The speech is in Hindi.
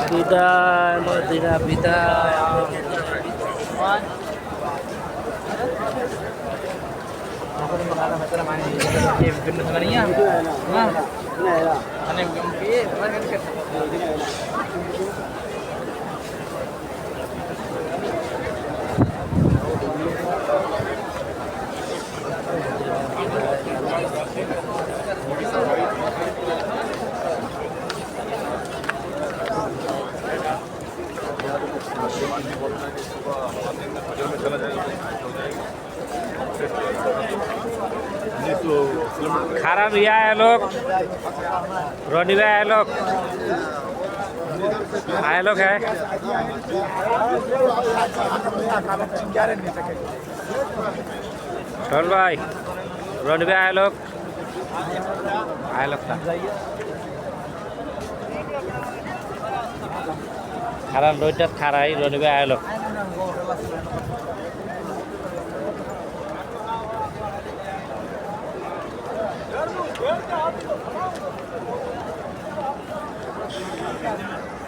বিদায় মদিনা বিদায় खारा भैया है लोग रोनी भाई आए लोग है टोल भाई रोनी भाई आए लोग था खारा रोटा खारा ही रोनी भाई आए लोग Yeah.